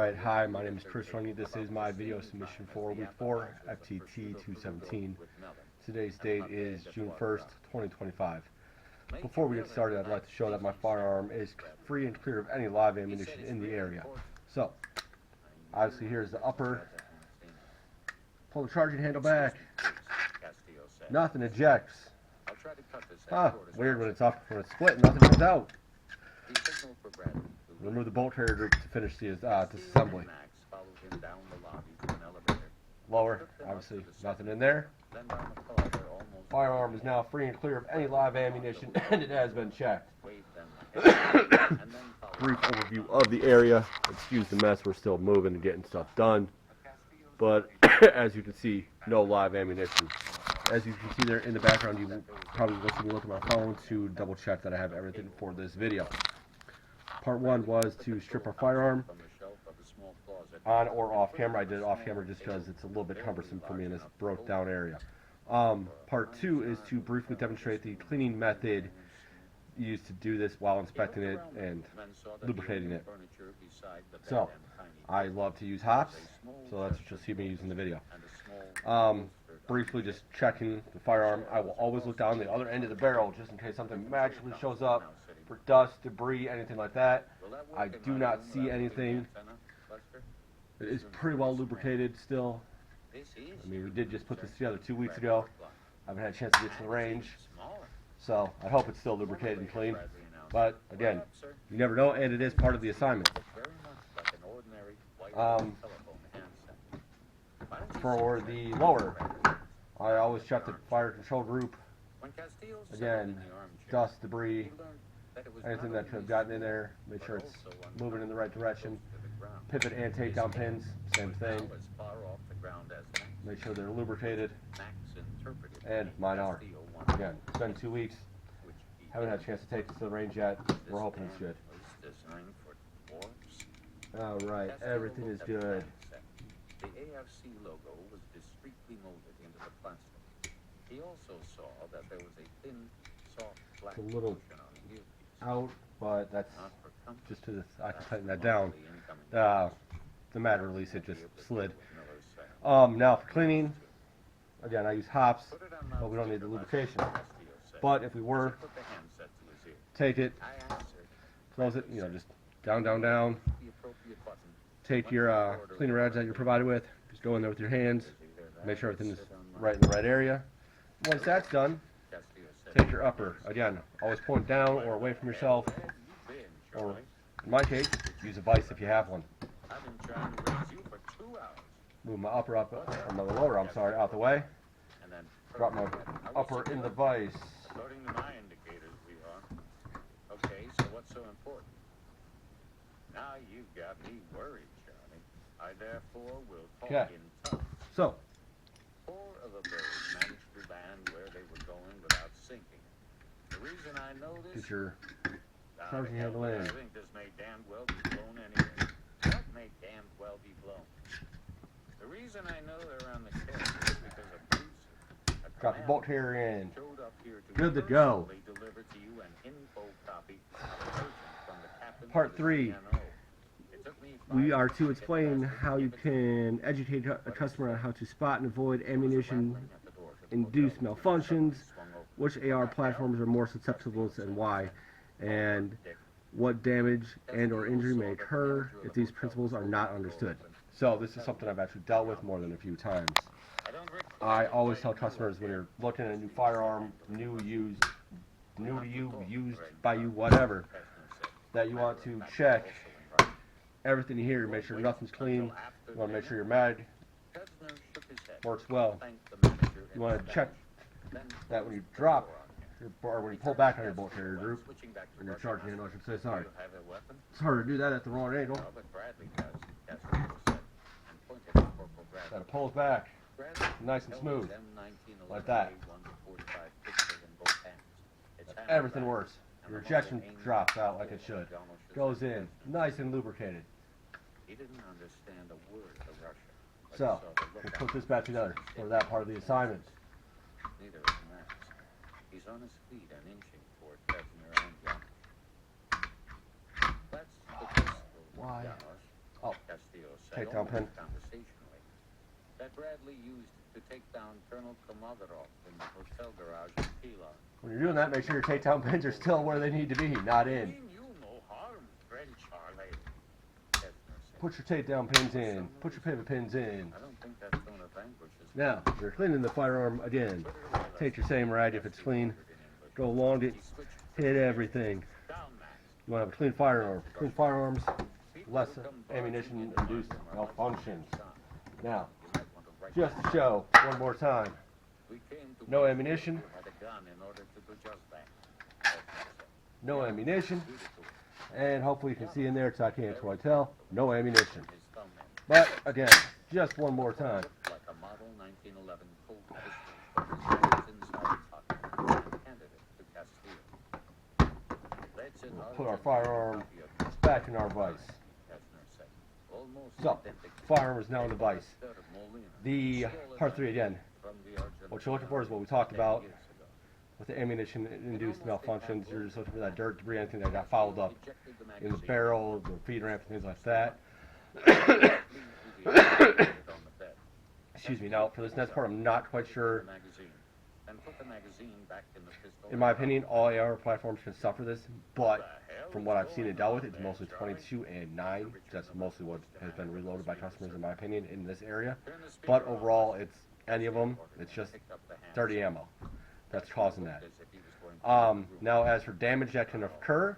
Alright, hi, my name is Chris Rungy. This is my video submission for week 4, FTT 217. Today's date is June 1st, 2025. Before we get started, I'd like to show that my firearm is free and clear of any live ammunition in the area. So, obviously here's the upper. Pull the charging handle back. Nothing ejects. Weird when it's up, when it's split, nothing comes out. Remove the bolt carrier group to finish the disassembly. Lower, obviously nothing in there. Firearm is now free and clear of any live ammunition, and it has been checked. Brief overview of the area. Excuse the mess, we're still moving and getting stuff done. But as you can see, no live ammunition. As you can see there in the background, you probably will see me look at my phone to double check that I have everything for this video. Part 1 was to strip our firearm on or off camera. I did it off camera just because it's a little bit cumbersome for me in this broke down area. Part 2 is to briefly demonstrate the cleaning method used to do this while inspecting it and lubricating it. So, I love to use hops, so that's what you'll see me using the video. Briefly just checking the firearm. I will always look down the other end of the barrel just in case something magically shows up for dust, debris, anything like that. I do not see anything. It is pretty well lubricated still. I mean, we did just put this together 2 weeks ago. I haven't had a chance to get to the range, so I hope it's still lubricated and clean. But again, you never know, and it is part of the assignment. For the lower, I always check the fire control group. Again, dust, debris, anything that could have gotten in there, make sure it's moving in the right direction. Pivot and takedown pins, same thing. Make sure they're lubricated. And mine are. Again, it's been 2 weeks. Haven't had a chance to take this to the range yet. We're hoping it's good. Alright, everything is good. The AFC logo was discreetly molded into the plastic. He also saw that there was a thin, soft black It's a little portion on the earpiece. out, but that's Not for comfort, just to the, I can tighten that down. incoming The mat release, it just slid. Miller's sound. Now for cleaning, again, I use hops, Put it on but we don't need the loudspeaker, lubrication. Castillo said. But if we were, Put the handset to his ear. take it, I answered. close it, just down, down, down. The appropriate button. Take your cleaner rags that you're provided with, just go in there with your hands, make sure everything is right in the right area. Once that's done, Castillo said. take your upper. Again, always point down or away from yourself, or in my case, use a vise if you have one. I've been trying to raise you for 2 hours. Move my upper up, or my lower, I'm sorry, out the way. And then Drop my upper in the vise. According to my indicators, we are. Okay, so what's so important? Now you've got me worried, Johnny. I therefore will talk Okay. in tongues. So, 4 of the birds managed to land where they were going without sinking. The reason I know this... get your Now, charging hell, handle in. I think this may damn well be blown anyway. What may damn well be blown? The reason I know they're on the case is because a producer, a Drop the bolt carrier in. showed up here to Good to go. personally deliver to you an info copy of a version from the captain Part of the 3. CNO. It took me We 5 are minutes to get explain past it, how you give it to can educate a customer on how to spot and avoid There was a ammunition rattling at the door to the induced hotel. malfunctions, Swung open. which AR platforms are more susceptible to and why, and what damage and or injury may occur if these principles are not understood. So this is something I've actually dealt with more than a few times. I always tell customers when you're looking at a new firearm, new to you, used by you, whatever, that you want to check everything here, make sure nothing's clean. You want to make sure your mag works well. You want to check that when you drop, or when you pull back on your bolt carrier group, and your charging handle, I should say, sorry. It's hard to do that at the wrong angle. That it pulls back, nice and smooth, like that. Everything works. Your ejection drops out like it should. Goes in, nice and lubricated. He didn't understand a word of Russian. but he So, saw the look we'll on put this back together for that part of the assignment. Neither is Max. He's on his feet and inching toward Casimir and Janos. That's the pistol, Why? Janos. Oh. That's the takedown pin. Conversationally, that Bradley used to take down Colonel Komodarov in the hotel garage in Pilon. When you're doing that, make sure your takedown pins are still where they need to be, not in. Mean you no harm, friend Charlie. Hefner said. Put your takedown pins in. Put your pivot pins in. I don't think that tone of anguish is Now, you're cleaning the firearm again. Take your same rag if it's clean. Go along it. Hit everything. down max. You want to have a clean firearm. Clean firearms, less ammunition-induced malfunctions. Now, just to show one more time. No ammunition. No ammunition. And hopefully you can see in there, because I can't quite tell. No ammunition. But, again, just one more time. Like a model 1911 Colt pistol that was inside the pocket, candidate to Castile. We'll put our firearm back in our vise. So, firearm is now in the vise. The part 3 again. What you're looking for is what we talked about with the ammunition-induced malfunctions. You're just looking for that dirt, debris, anything that got fouled up in the barrel, the feed ramp, things like that. Excuse me. Now, for this next part, I'm not quite sure. In my opinion, all AR platforms can suffer this, but from what I've seen and dealt with, it's mostly 22 and 9. That's mostly what has been reloaded by customers, in my opinion, in this area. But overall, it's any of them. It's just dirty ammo that's causing that. Now, as for damage that can occur,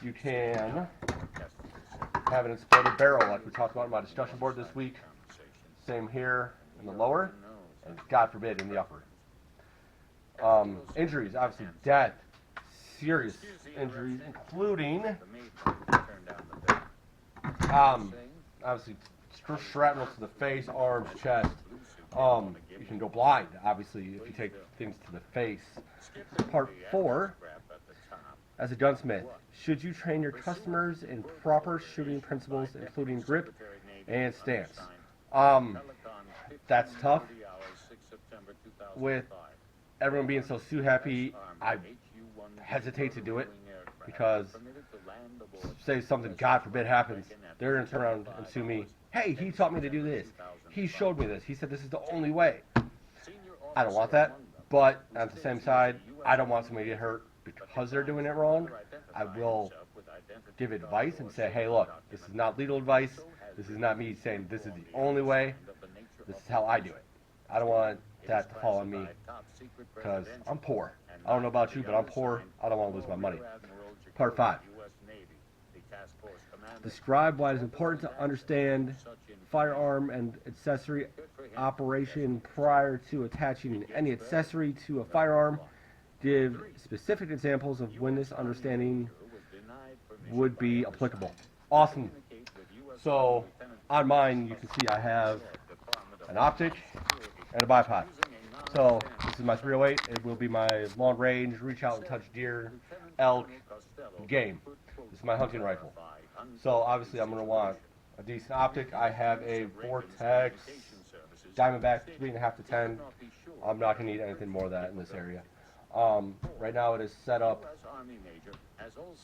you can have an exploded barrel, like we talked about on my discussion board this week. Same here in the lower, and God forbid in the upper. Injuries, obviously death, serious injuries, including obviously shrapnel to the face, arms, chest. You can go blind, obviously, if you take things to the face. Part 4, as a gunsmith, should you train your customers in proper shooting principles, including grip and stance? That's tough. With everyone being so happy, I hesitate to do it, because say something, God forbid, happens, they're going to turn around and sue me. Hey, he taught me to do this. He showed me this. He said this is the only way. I don't want that, but on the same side, I don't want somebody to get hurt because they're doing it wrong. I will give advice and say, hey, look, this is not legal advice. This is not me saying this is the only way. This is how I do it. I don't want that to fall on me, because I'm poor. I don't know about you, but I'm poor. I don't want to lose my money. Part 5. Describe why it is important to understand firearm and accessory operation prior to attaching any accessory to a firearm. Give specific examples of when this understanding would be applicable. Awesome. So on mine, you can see I have an optic and a bipod. So this is my 308. It will be my long range, reach out and touch deer, elk, game. This is my hunting rifle. So obviously I'm going to want a decent optic. I have a Vortex Diamondback 3.5 to 10. I'm not going to need anything more of that in this area. Right now it is set up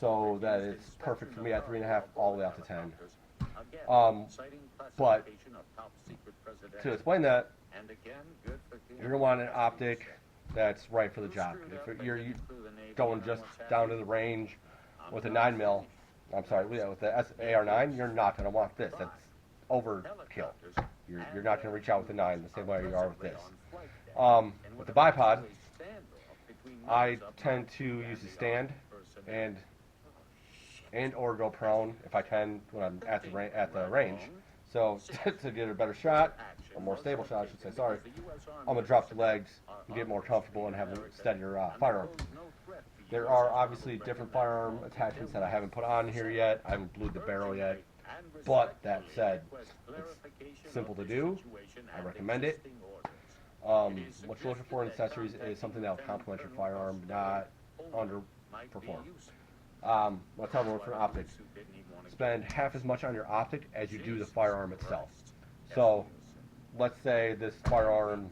so that it's perfect for me at 3.5 all the way out to 10. But to explain that, you're going to want an optic that's right for the job. If you're going just down to the range with a 9mm, I'm sorry, with the AR9, you're not going to want this. That's overkill. You're not going to reach out with the 9 the same way you are with this. With the bipod, I tend to use a stand and or go prone if I can when I'm at the range. So to get a better shot, or more stable shot, I should say, sorry, I'm going to drop the legs and get more comfortable and have a steadier firearm. There are obviously different firearm attachments that I haven't put on here yet. I haven't blued the barrel yet. But that said, it's simple to do. I recommend it. What you're looking for in accessories is something that will complement your firearm, not underperform. Let's have a look for optics. Spend half as much on your optic as you do the firearm itself. So, let's say this firearm